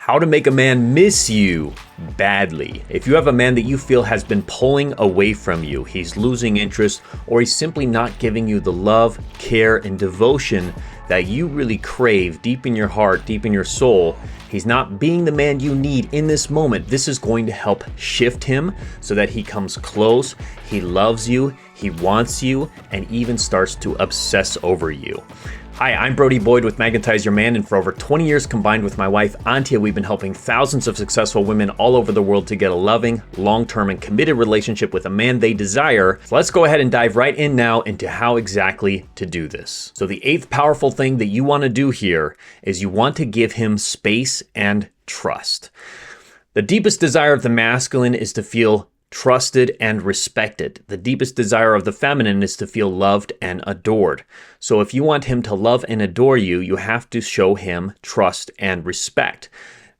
How to make a man miss you badly. If you have a man that you feel has been pulling away from you, he's losing interest, or he's simply not giving you the love, care, and devotion that you really crave deep in your heart, deep in your soul, he's not being the man you need in this moment. This is going to help shift him so that he comes close, he loves you, he wants you, and even starts to obsess over you. Hi, I'm Brody Boyd with Magnetize Your Man, and for over 20 years combined with my wife, Antia, we've been helping thousands of successful women all over the world to get a loving, long-term, and committed relationship with a man they desire. So let's go ahead and dive right in now into how exactly to do this. So the eighth powerful thing that you want to do here is you want to give him space and trust. The deepest desire of the masculine is to feel trusted and respected. The deepest desire of the feminine is to feel loved and adored. So if you want him to love and adore you, you have to show him trust and respect.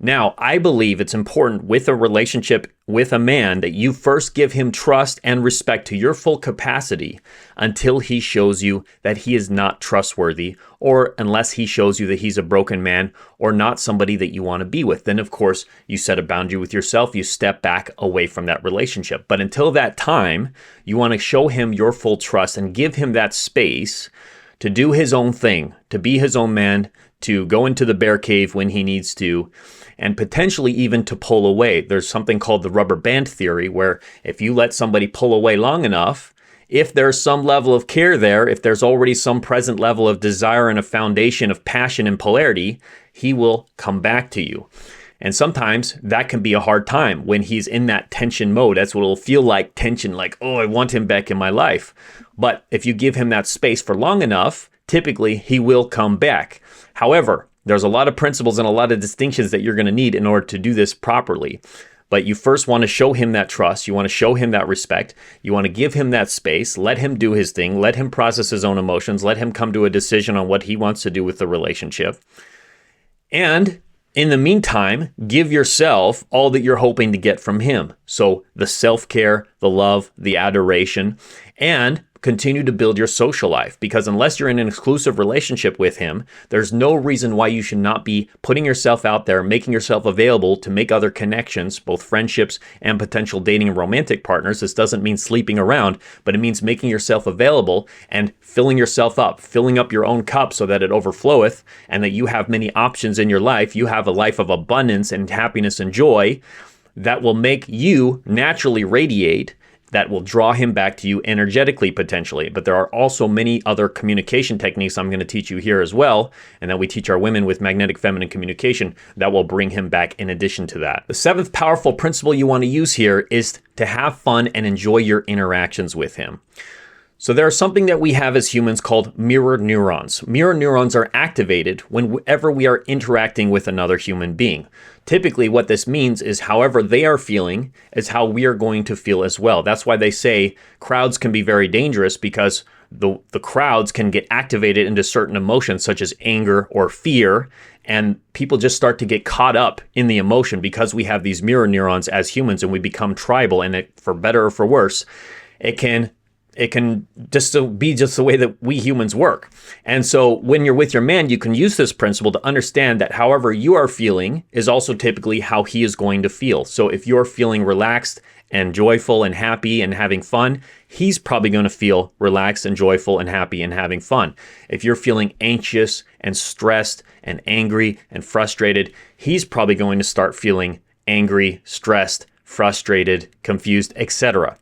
Now, I believe it's important with a relationship with a man that you first give him trust and respect to your full capacity until he shows you that he is not trustworthy, or unless he shows you that he's a broken man or not somebody that you want to be with. Then, of course, you set a boundary with yourself. You step back away from that relationship. But until that time, you want to show him your full trust and give him that space to do his own thing, to be his own man, to go into the bear cave when he needs to, and potentially even to pull away. There's something called the rubber band theory, where if you let somebody pull away long enough, if there's some level of care there, if there's already some present level of desire and a foundation of passion and polarity, he will come back to you. And sometimes that can be a hard time when he's in that tension mode. That's what it'll feel like, tension, like, oh, I want him back in my life. But if you give him that space for long enough, typically he will come back. However, there's a lot of principles and a lot of distinctions that you're going to need in order to do this properly. But you first want to show him that trust. You want to show him that respect. You want to give him that space. Let him do his thing. Let him process his own emotions. Let him come to a decision on what he wants to do with the relationship. And in the meantime, give yourself all that you're hoping to get from him. So the self-care, the love, the adoration, and continue to build your social life, because unless you're in an exclusive relationship with him, there's no reason why you should not be putting yourself out there, making yourself available to make other connections, both friendships and potential dating and romantic partners. This doesn't mean sleeping around, but it means making yourself available and filling yourself up, filling up your own cup so that it overfloweth and that you have many options in your life. You have a life of abundance and happiness and joy that will make you naturally radiate, that will draw him back to you energetically, potentially. But there are also many other communication techniques I'm going to teach you here as well, and that we teach our women with magnetic feminine communication that will bring him back in addition to that. The seventh powerful principle you want to use here is to have fun and enjoy your interactions with him. So there's something that we have as humans called mirror neurons. Mirror neurons are activated whenever we are interacting with another human being. Typically, what this means is however they are feeling is how we are going to feel as well. That's why they say crowds can be very dangerous, because the crowds can get activated into certain emotions such as anger or fear, and people just start to get caught up in the emotion because we have these mirror neurons as humans, and we become tribal, and for better or for worse, it can just be just the way that we humans work. And so when you're with your man, you can use this principle to understand that however you are feeling is also typically how he is going to feel. So if you're feeling relaxed and joyful and happy and having fun, he's probably going to feel relaxed and joyful and happy and having fun. If you're feeling anxious and stressed and angry and frustrated, he's probably going to start feeling angry, stressed, frustrated, confused, etc.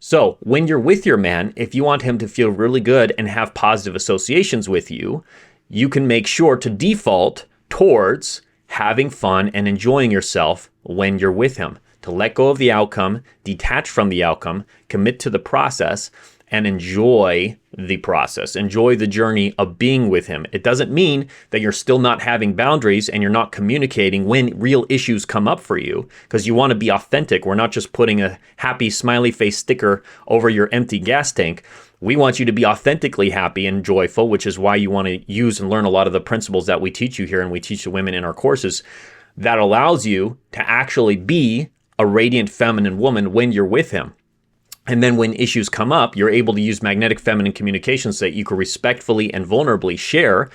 So when you're with your man, if you want him to feel really good and have positive associations with you, you can make sure to default towards having fun and enjoying yourself when you're with him. To let go of the outcome, detach from the outcome, commit to the process, and enjoy the process. Enjoy the journey of being with him. It doesn't mean that you're still not having boundaries and you're not communicating when real issues come up for you, because you want to be authentic. We're not just putting a happy smiley face sticker over your empty gas tank. We want you to be authentically happy and joyful, which is why you want to use and learn a lot of the principles that we teach you here and we teach the women in our courses. That allows you to actually be a radiant feminine woman when you're with him. And then when issues come up, you're able to use magnetic feminine communication so that you can respectfully and vulnerably share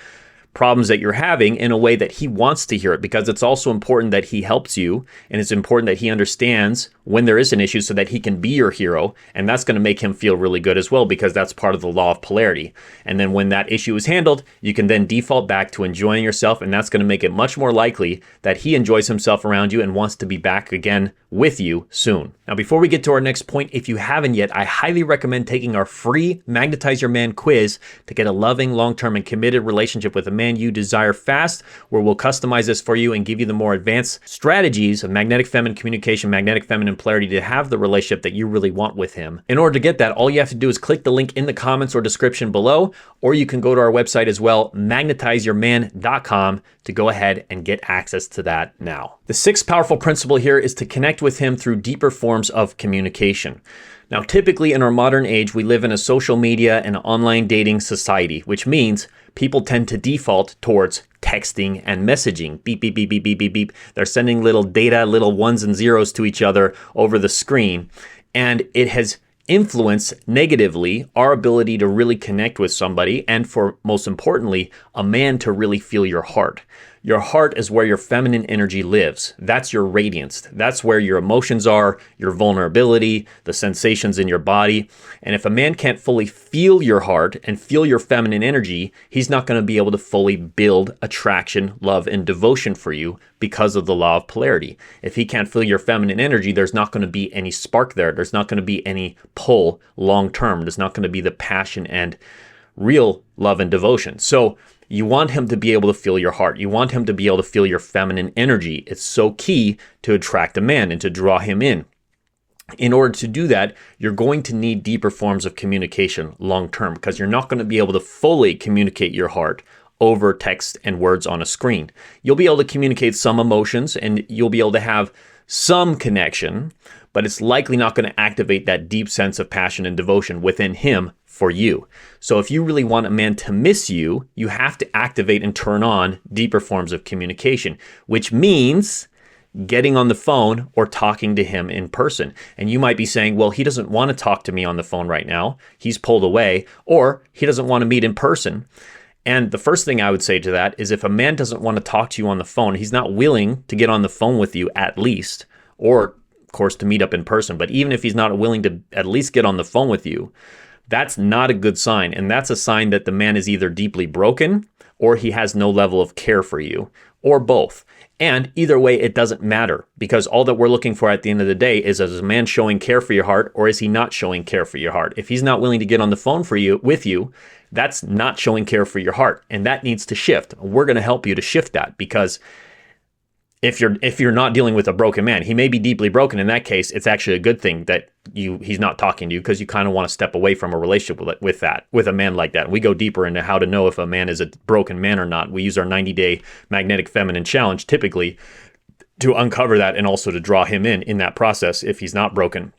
problems that you're having in a way that he wants to hear it, because it's also important that he helps you, and it's important that he understands when there is an issue so that he can be your hero, and that's going to make him feel really good as well, because that's part of the law of polarity. And then when that issue is handled, you can then default back to enjoying yourself, and that's going to make it much more likely that he enjoys himself around you and wants to be back again with you soon. Now, before we get to our next point, if you haven't yet, I highly recommend taking our free Magnetize Your Man quiz to get a loving, long-term, and committed relationship with a man you desire fast, where we'll customize this for you and give you the more advanced strategies of magnetic feminine communication, magnetic feminine polarity to have the relationship that you really want with him. In order to get that, all you have to do is click the link in the comments or description below, or you can go to our website as well, magnetizeyourman.com, to go ahead and get access to that now. The sixth powerful principle here is to connect with him through deeper forms of communication. Now, typically in our modern age, we live in a social media and online dating society, which means people tend to default towards texting and messaging. Beep, beep, beep, beep, beep, beep, beep. They're sending little data, little ones and zeros to each other over the screen. And it has influenced negatively our ability to really connect with somebody, and for most importantly, a man to really feel your heart. Your heart is where your feminine energy lives. That's your radiance. That's where your emotions are, your vulnerability, the sensations in your body. And if a man can't fully feel your heart and feel your feminine energy, he's not going to be able to fully build attraction, love, and devotion for you because of the law of polarity. If he can't feel your feminine energy, there's not going to be any spark there. There's not going to be any pull long term. There's not going to be the passion and real love and devotion. So you want him to be able to feel your heart. You want him to be able to feel your feminine energy. It's so key to attract a man and to draw him in. In order to do that, you're going to need deeper forms of communication long term, because you're not going to be able to fully communicate your heart over text and words on a screen. You'll be able to communicate some emotions and you'll be able to have some connection, but it's likely not going to activate that deep sense of passion and devotion within him for you. So if you really want a man to miss you, you have to activate and turn on deeper forms of communication, which means getting on the phone or talking to him in person. And you might be saying, well, he doesn't want to talk to me on the phone right now. He's pulled away, or he doesn't want to meet in person. And the first thing I would say to that is, if a man doesn't want to talk to you on the phone, he's not willing to get on the phone with you at least, or of course to meet up in person. But even if he's not willing to at least get on the phone with you, that's not a good sign. And that's a sign that the man is either deeply broken or he has no level of care for you, or both. And either way, it doesn't matter, because all that we're looking for at the end of the day is a man showing care for your heart, or is he not showing care for your heart? If he's not willing to get on the phone with you, that's not showing care for your heart. And that needs to shift. We're going to help you to shift that, because if you're not dealing with a broken man, he may be deeply broken. In that case, it's actually a good thing that he's not talking to you, because you kind of want to step away from a relationship with a man like that. And we go deeper into how to know if a man is a broken man or not. We use our 90-day magnetic feminine challenge typically to uncover that, and also to draw him in that process if he's not broken.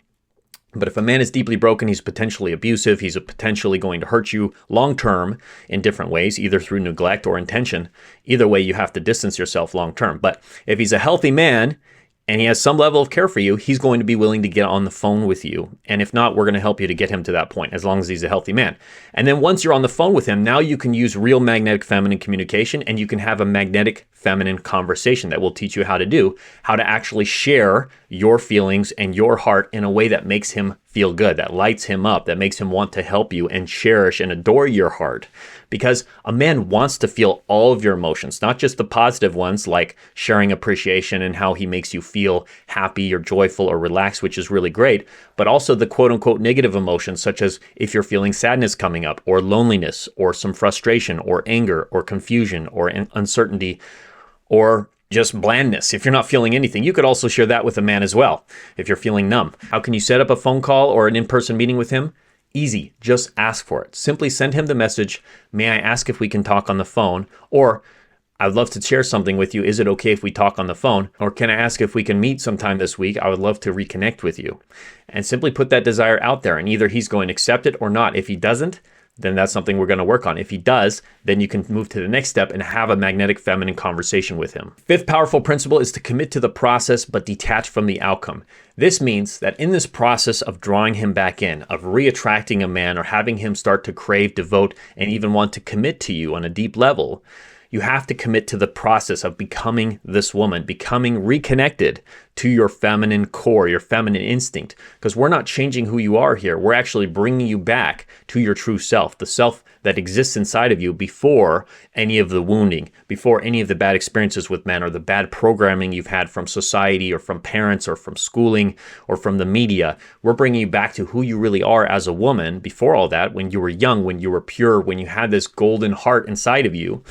But if a man is deeply broken, he's potentially abusive, he's potentially going to hurt you long term in different ways, either through neglect or intention. Either way, you have to distance yourself long term. But if he's a healthy man and he has some level of care for you, he's going to be willing to get on the phone with you. And if not, we're going to help you to get him to that point, as long as he's a healthy man. And then once you're on the phone with him, now you can use real magnetic feminine communication, and you can have a magnetic feminine conversation that will teach you how to actually share your feelings and your heart in a way that makes him feel good, that lights him up, that makes him want to help you and cherish and adore your heart. Because a man wants to feel all of your emotions, not just the positive ones like sharing appreciation and how he makes you feel happy or joyful or relaxed, which is really great, but also the quote unquote negative emotions, such as if you're feeling sadness coming up, or loneliness, or some frustration, or anger, or confusion, or uncertainty, or just blandness. If you're not feeling anything, you could also share that with a man as well, if you're feeling numb. How can you set up a phone call or an in-person meeting with him? Easy. Just ask for it. Simply send him the message, may I ask if we can talk on the phone? Or, I'd love to share something with you. Is it okay if we talk on the phone? Or can I ask if we can meet sometime this week? I would love to reconnect with you. And simply put that desire out there, and either he's going to accept it or not. If he doesn't, then that's something we're going to work on. If he does, then you can move to the next step and have a magnetic feminine conversation with him. Fifth powerful principle is to commit to the process but detach from the outcome. This means that in this process of drawing him back in, of reattracting a man, or having him start to crave, devote, and even want to commit to you on a deep level, you have to commit to the process of becoming this woman, becoming reconnected to your feminine core, your feminine instinct, because we're not changing who you are here. We're actually bringing you back to your true self, the self that exists inside of you before any of the wounding, before any of the bad experiences with men or the bad programming you've had from society or from parents or from schooling or from the media. We're bringing you back to who you really are as a woman before all that, when you were young, when you were pure, when you had this golden heart inside of you.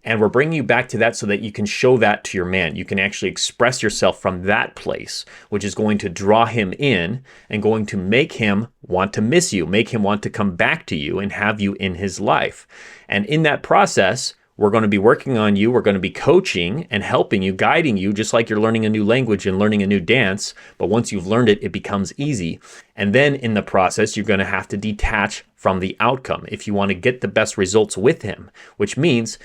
And we're bringing you back to that so that you can show that to your man. You can actually express yourself from that place, which is going to draw him in and going to make him want to miss you, make him want to come back to you and have you in his life. And in that process, we're going to be working on you. We're going to be coaching and helping you, guiding you, just like you're learning a new language and learning a new dance. But once you've learned it, it becomes easy. And then in the process, you're going to have to detach from the outcome if you want to get the best results with him, which means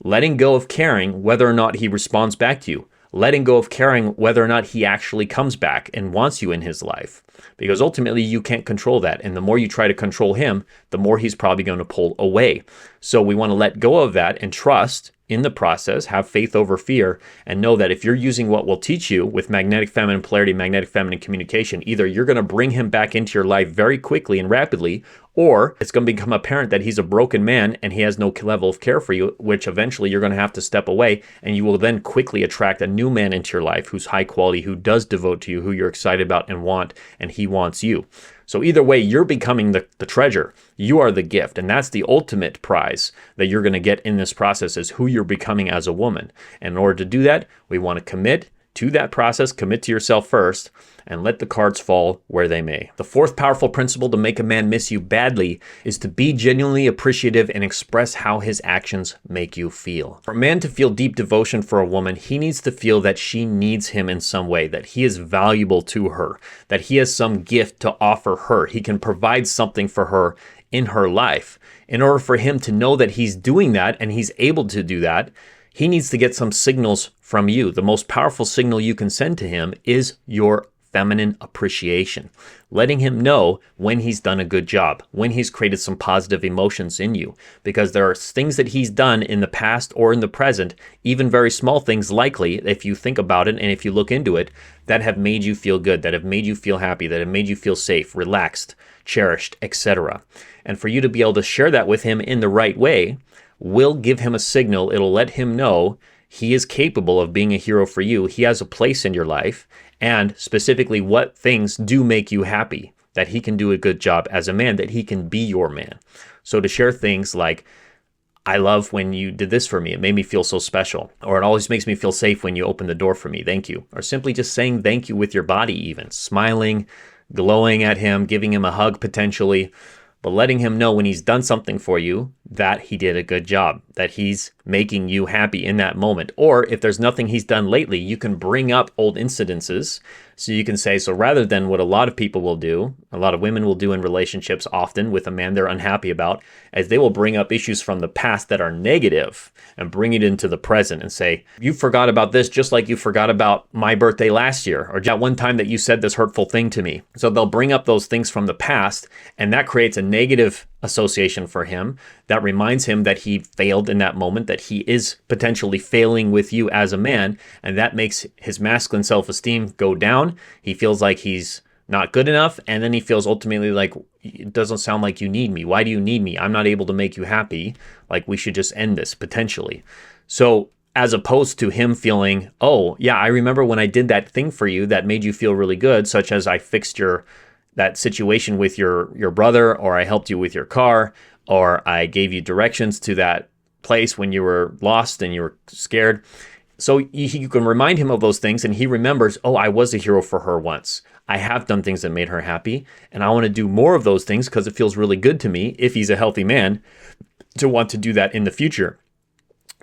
letting go of caring whether or not he responds back to you, letting go of caring whether or not he actually comes back and wants you in his life. Because ultimately you can't control that. And the more you try to control him, the more he's probably going to pull away. So we want to let go of that and trust in the process, have faith over fear, and know that if you're using what we'll teach you with magnetic feminine polarity, magnetic feminine communication, either you're going to bring him back into your life very quickly and rapidly, or it's going to become apparent that he's a broken man and he has no level of care for you, which eventually you're going to have to step away, and you will then quickly attract a new man into your life who's high quality, who does devote to you, who you're excited about and want, and he wants you. So either way, you're becoming the treasure. You are the gift. And that's the ultimate prize that you're going to get in this process, is who you're becoming as a woman. And in order to do that, we want to commit to that process, commit to yourself first, and let the cards fall where they may. The fourth powerful principle to make a man miss you badly is to be genuinely appreciative and express how his actions make you feel. For a man to feel deep devotion for a woman, he needs to feel that she needs him in some way, that he is valuable to her, that he has some gift to offer her. He can provide something for her in her life. In order for him to know that he's doing that and he's able to do that, he needs to get some signals from you. The most powerful signal you can send to him is your feminine appreciation, letting him know when he's done a good job, when he's created some positive emotions in you, because there are things that he's done in the past or in the present, even very small things likely, if you think about it and if you look into it, that have made you feel good, that have made you feel happy, that have made you feel safe, relaxed, cherished, etc. And for you to be able to share that with him in the right way will give him a signal. It'll let him know he is capable of being a hero for you. He has a place in your life, and specifically what things do make you happy, that he can do a good job as a man, that he can be your man. So to share things like, I love when you did this for me. It made me feel so special. Or it always makes me feel safe when you open the door for me. Thank you. Or simply just saying thank you with your body even. Smiling, glowing at him, giving him a hug potentially. But letting him know when he's done something for you that he did a good job, that he's making you happy in that moment. Or if there's nothing he's done lately, you can bring up old incidences. So you can say, so rather than what a lot of people will do, a lot of women will do in relationships often with a man they're unhappy about, as they will bring up issues from the past that are negative and bring it into the present and say, you forgot about this just like you forgot about my birthday last year, or that one time that you said this hurtful thing to me. So they'll bring up those things from the past, and that creates a negative association for him that reminds him that he failed in that moment, that he is potentially failing with you as a man, and that makes his masculine self-esteem go down. He feels like he's not good enough, and then he feels ultimately like, it doesn't sound like you need me. Why do you need me? I'm not able to make you happy. Like, we should just end this potentially. So as opposed to him feeling, oh yeah, I remember when I did that thing for you that made you feel really good, such as I fixed that situation with your brother, or I helped you with your car, or I gave you directions to that place when you were lost and you were scared. So you can remind him of those things, and he remembers, oh, I was a hero for her once. I have done things that made her happy, and I want to do more of those things because it feels really good to me, if he's a healthy man, to want to do that in the future.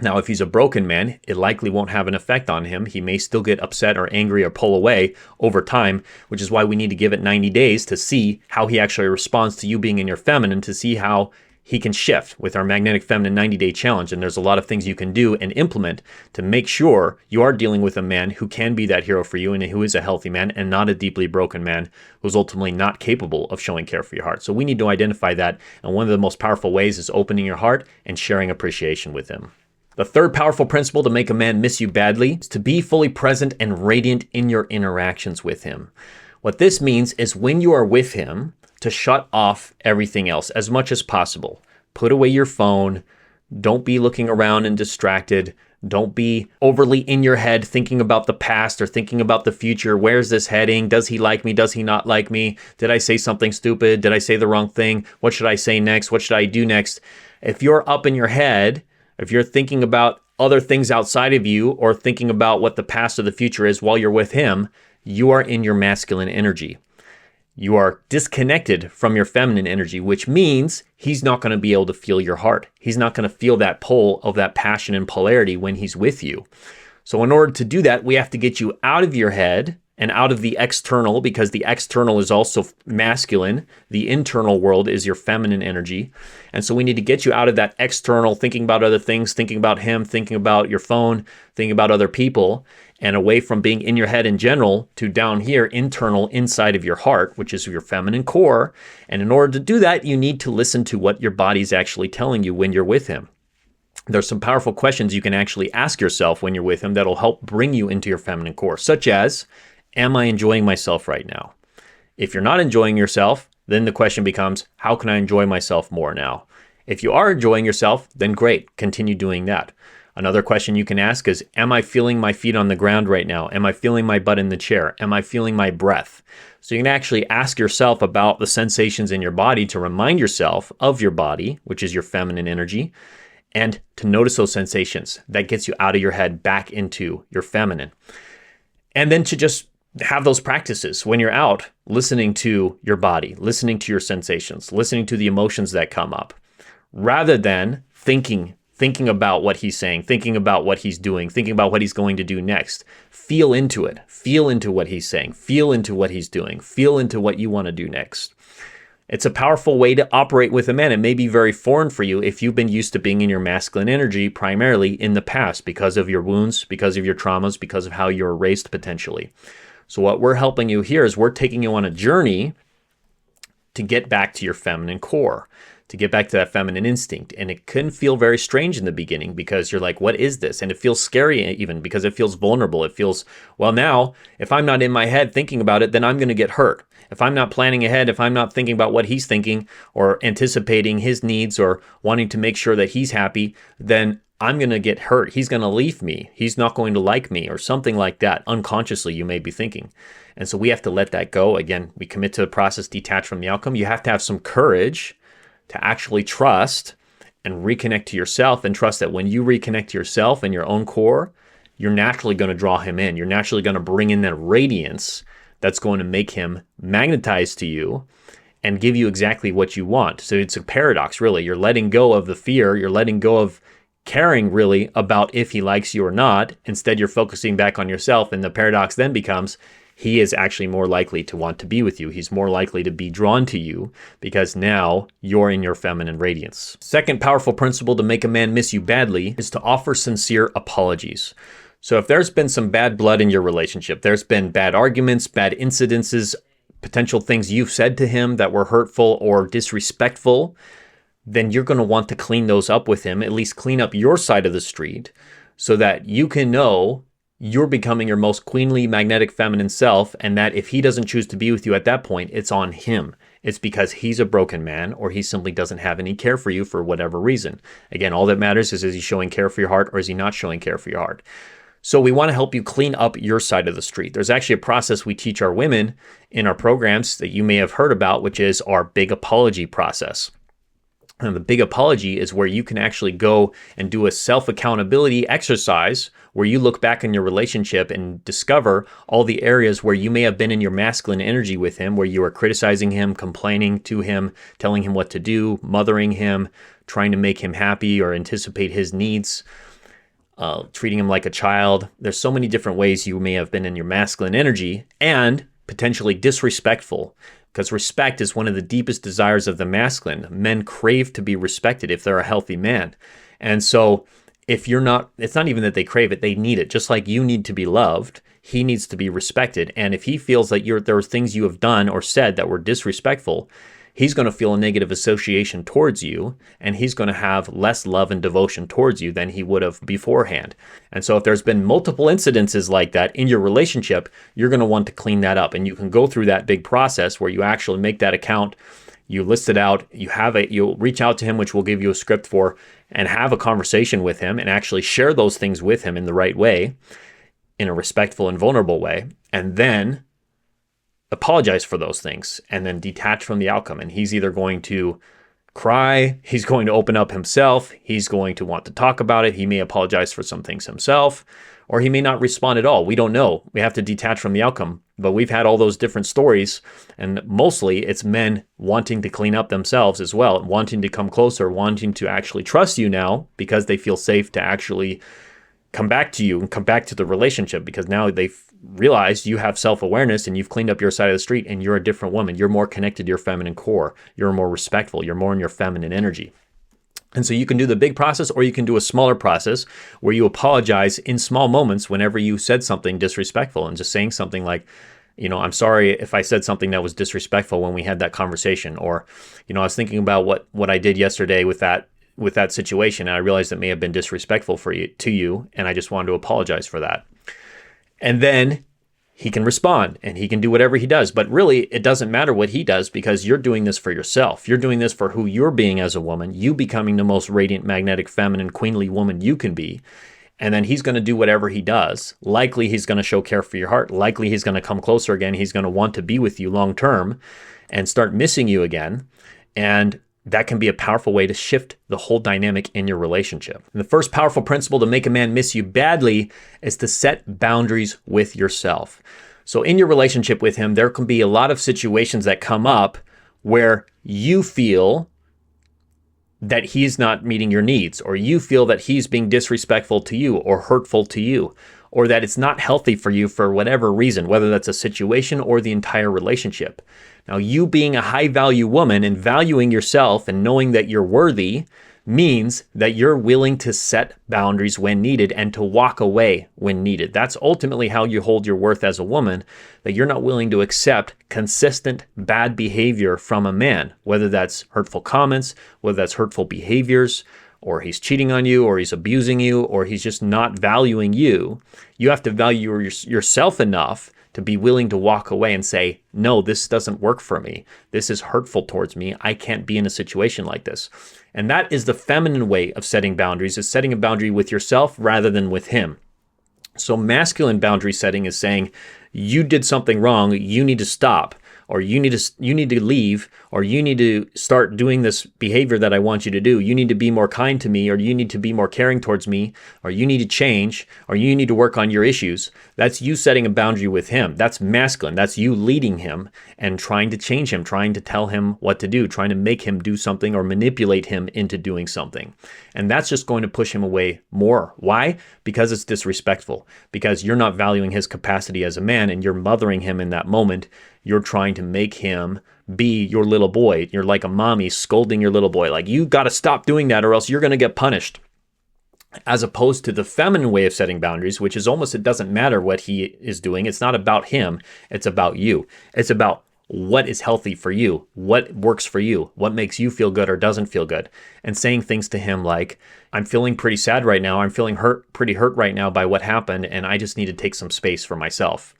Now, if he's a broken man, it likely won't have an effect on him. He may still get upset or angry or pull away over time, which is why we need to give it 90 days to see how he actually responds to you being in your feminine, to see how he can shift with our Magnetic Feminine 90-Day Challenge. And there's a lot of things you can do and implement to make sure you are dealing with a man who can be that hero for you and who is a healthy man, and not a deeply broken man who's ultimately not capable of showing care for your heart. So we need to identify that. And one of the most powerful ways is opening your heart and sharing appreciation with him. The third powerful principle to make a man miss you badly is to be fully present and radiant in your interactions with him. What this means is when you are with him, to shut off everything else as much as possible. Put away your phone. Don't be looking around and distracted. Don't be overly in your head thinking about the past or thinking about the future. Where's this heading? Does he like me? Does he not like me? Did I say something stupid? Did I say the wrong thing? What should I say next? What should I do next? If you're up in your head, if you're thinking about other things outside of you or thinking about what the past or the future is while you're with him, you are in your masculine energy. You are disconnected from your feminine energy, which means he's not going to be able to feel your heart. He's not going to feel that pull of that passion and polarity when he's with you. So in order to do that, we have to get you out of your head and out of the external, because the external is also masculine. The internal world is your feminine energy. And so we need to get you out of that external, thinking about other things, thinking about him, thinking about your phone, thinking about other people, and away from being in your head in general to down here, internal, inside of your heart, which is your feminine core. And in order to do that, you need to listen to what your body's actually telling you when you're with him. There's some powerful questions you can actually ask yourself when you're with him that'll help bring you into your feminine core, such as, am I enjoying myself right now? If you're not enjoying yourself, then the question becomes, how can I enjoy myself more now? If you are enjoying yourself, then great, continue doing that. Another question you can ask is, am I feeling my feet on the ground right now? Am I feeling my butt in the chair? Am I feeling my breath? So you can actually ask yourself about the sensations in your body to remind yourself of your body, which is your feminine energy, and to notice those sensations. That gets you out of your head back into your feminine. And then to just have those practices when you're out, listening to your body, listening to your sensations, listening to the emotions that come up, rather than thinking about what he's saying, thinking about what he's doing, thinking about what he's going to do next. Feel into it. Feel into what he's saying. Feel into what he's doing. Feel into what you want to do next. It's a powerful way to operate with a man. It may be very foreign for you if you've been used to being in your masculine energy primarily in the past because of your wounds, because of your traumas, because of how you were raised potentially. So what we're helping you here is we're taking you on a journey to get back to your feminine core, to get back to that feminine instinct. And it can feel very strange in the beginning because you're like, what is this? And it feels scary even because it feels vulnerable. It feels, well, now, if I'm not in my head thinking about it, then I'm going to get hurt. If I'm not planning ahead, if I'm not thinking about what he's thinking or anticipating his needs or wanting to make sure that he's happy, then I'm going to get hurt. He's going to leave me. He's not going to like me or something like that. Unconsciously, you may be thinking. And so we have to let that go. Again, we commit to the process, detach from the outcome. You have to have some courage to actually trust and reconnect to yourself, and trust that when you reconnect to yourself and your own core, you're naturally going to draw him in. You're naturally going to bring in that radiance that's going to make him magnetize to you and give you exactly what you want. So it's a paradox, really. You're letting go of the fear. You're letting go of caring really about if he likes you or not. Instead, you're focusing back on yourself. And the paradox then becomes, he is actually more likely to want to be with you. He's more likely to be drawn to you because now you're in your feminine radiance. Second powerful principle to make a man miss you badly is to offer sincere apologies. So if there's been some bad blood in your relationship, there's been bad arguments, bad incidences, potential things you've said to him that were hurtful or disrespectful, then you're going to want to clean those up with him, at least clean up your side of the street so that you can know you're becoming your most queenly, magnetic, feminine self, and that if he doesn't choose to be with you at that point, it's on him. It's because he's a broken man or he simply doesn't have any care for you for whatever reason. Again, all that matters is he showing care for your heart or is he not showing care for your heart? So we want to help you clean up your side of the street. There's actually a process we teach our women in our programs that you may have heard about, which is our big apology process. And the big apology is where you can actually go and do a self-accountability exercise where you look back in your relationship and discover all the areas where you may have been in your masculine energy with him, where you are criticizing him, complaining to him, telling him what to do, mothering him, trying to make him happy or anticipate his needs, treating him like a child. There's so many different ways you may have been in your masculine energy and potentially disrespectful. Because respect is one of the deepest desires of the masculine. Men crave to be respected if they're a healthy man. And so if you're not, it's not even that they crave it, they need it. Just like you need to be loved, he needs to be respected. And if he feels that there were things you have done or said that were disrespectful, he's going to feel a negative association towards you, and he's going to have less love and devotion towards you than he would have beforehand. And so if there's been multiple incidences like that in your relationship, you're going to want to clean that up. And you can go through that big process where you actually make that account, you list it out, you'll reach out to him, which we'll give you a script for, and have a conversation with him and actually share those things with him in the right way, in a respectful and vulnerable way, and then apologize for those things and then detach from the outcome. And he's either going to cry, he's going to open up himself, he's going to want to talk about it, he may apologize for some things himself, or he may not respond at all. We don't know. We have to detach from the outcome. But we've had all those different stories, and mostly it's men wanting to clean up themselves as well, wanting to come closer, wanting to actually trust you now because they feel safe to actually come back to you and come back to the relationship, because now they've realized you have self-awareness and you've cleaned up your side of the street and you're a different woman. You're more connected to your feminine core. You're more respectful. You're more in your feminine energy. And so you can do the big process, or you can do a smaller process where you apologize in small moments whenever you said something disrespectful, and just saying something like, I'm sorry if I said something that was disrespectful when we had that conversation, or, I was thinking about what I did yesterday with that situation, and I realized it may have been disrespectful to you, and I just wanted to apologize for that. And then he can respond and he can do whatever he does. But really, it doesn't matter what he does, because you're doing this for yourself. You're doing this for who you're being as a woman, you becoming the most radiant, magnetic, feminine, queenly woman you can be. And then he's going to do whatever he does. Likely he's going to show care for your heart. Likely he's going to come closer again. He's going to want to be with you long term and start missing you again. And that can be a powerful way to shift the whole dynamic in your relationship. And the first powerful principle to make a man miss you badly is to set boundaries with yourself. So in your relationship with him, there can be a lot of situations that come up where you feel that he's not meeting your needs, or you feel that he's being disrespectful to you or hurtful to you, or that it's not healthy for you for whatever reason, whether that's a situation or the entire relationship. Now, you being a high value woman and valuing yourself and knowing that you're worthy means that you're willing to set boundaries when needed and to walk away when needed. That's ultimately how you hold your worth as a woman, that you're not willing to accept consistent bad behavior from a man, whether that's hurtful comments, whether that's hurtful behaviors, or he's cheating on you, or he's abusing you, or he's just not valuing you. You have to value yourself enough to be willing to walk away and say, no, this doesn't work for me. This is hurtful towards me. I can't be in a situation like this. And that is the feminine way of setting boundaries, is setting a boundary with yourself rather than with him. So masculine boundary setting is saying, you did something wrong, you need to stop, or you need to leave, or you need to start doing this behavior that I want you to do. You need to be more kind to me, or you need to be more caring towards me, or you need to change, or you need to work on your issues. That's you setting a boundary with him. That's masculine. That's you leading him and trying to change him, trying to tell him what to do, trying to make him do something or manipulate him into doing something. And that's just going to push him away more. Why? Because it's disrespectful, because you're not valuing his capacity as a man and you're mothering him in that moment. You're trying to make him be your little boy. You're like a mommy scolding your little boy, like, you got to stop doing that or else you're going to get punished. As opposed to the feminine way of setting boundaries, which is almost, it doesn't matter what he is doing. It's not about him. It's about you. It's about what is healthy for you, what works for you, what makes you feel good or doesn't feel good. And saying things to him like, I'm feeling pretty sad right now. I'm feeling pretty hurt right now by what happened. And I just need to take some space for myself.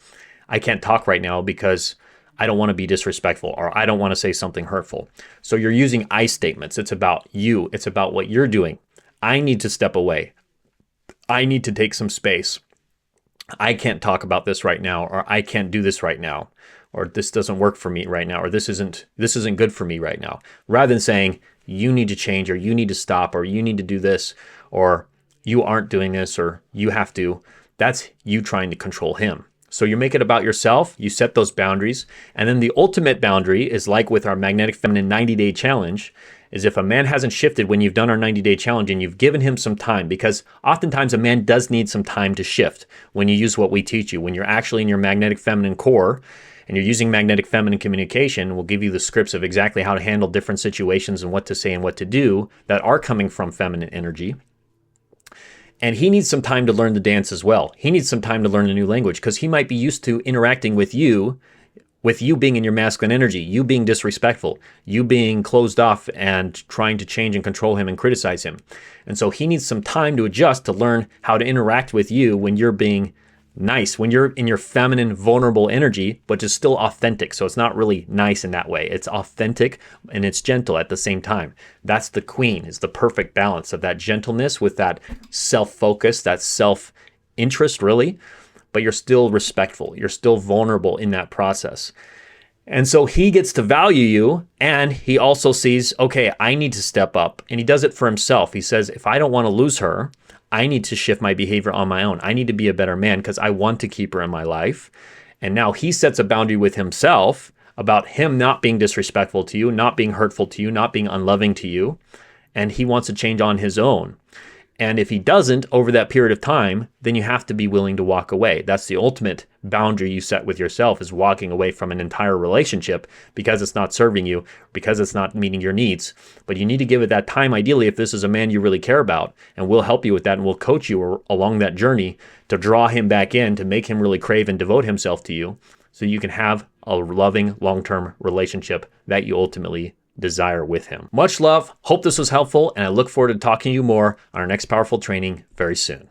I can't talk right now because I don't want to be disrespectful, or I don't want to say something hurtful. So you're using I statements. It's about you. It's about what you're doing. I need to step away. I need to take some space. I can't talk about this right now, or I can't do this right now, or this doesn't work for me right now, or this isn't good for me right now. Rather than saying you need to change, or you need to stop, or you need to do this, or you aren't doing this, or you have to. That's you trying to control him. So you make it about yourself, you set those boundaries, and then the ultimate boundary is like with our Magnetic Feminine 90-day challenge, is if a man hasn't shifted when you've done our 90-day challenge and you've given him some time, because oftentimes a man does need some time to shift when you use what we teach you. When you're actually in your Magnetic Feminine core and you're using Magnetic Feminine communication, we'll give you the scripts of exactly how to handle different situations and what to say and what to do that are coming from feminine energy. And he needs some time to learn the dance as well. He needs some time to learn a new language because he might be used to interacting with you with you being in your masculine energy, you being disrespectful, you being closed off and trying to change and control him and criticize him. And so he needs some time to adjust to learn how to interact with you when you're being nice, when you're in your feminine, vulnerable energy, but it's still authentic. So it's not really nice in that way. It's authentic and it's gentle at the same time. That's the queen, is the perfect balance of that gentleness with that self-focus, that self-interest really, but you're still respectful. You're still vulnerable in that process. And so he gets to value you, and he also sees, okay, I need to step up. And he does it for himself. He says, if I don't want to lose her, I need to shift my behavior on my own. I need to be a better man because I want to keep her in my life. And now he sets a boundary with himself about him not being disrespectful to you, not being hurtful to you, not being unloving to you. And he wants to change on his own. And if he doesn't over that period of time, then you have to be willing to walk away. That's the ultimate boundary you set with yourself, is walking away from an entire relationship because it's not serving you, because it's not meeting your needs. But you need to give it that time, ideally, if this is a man you really care about, and we'll help you with that, and we'll coach you along that journey to draw him back in, to make him really crave and devote himself to you, so you can have a loving, long-term relationship that you ultimately desire with him. Much love. Hope this was helpful, and I look forward to talking to you more on our next powerful training very soon.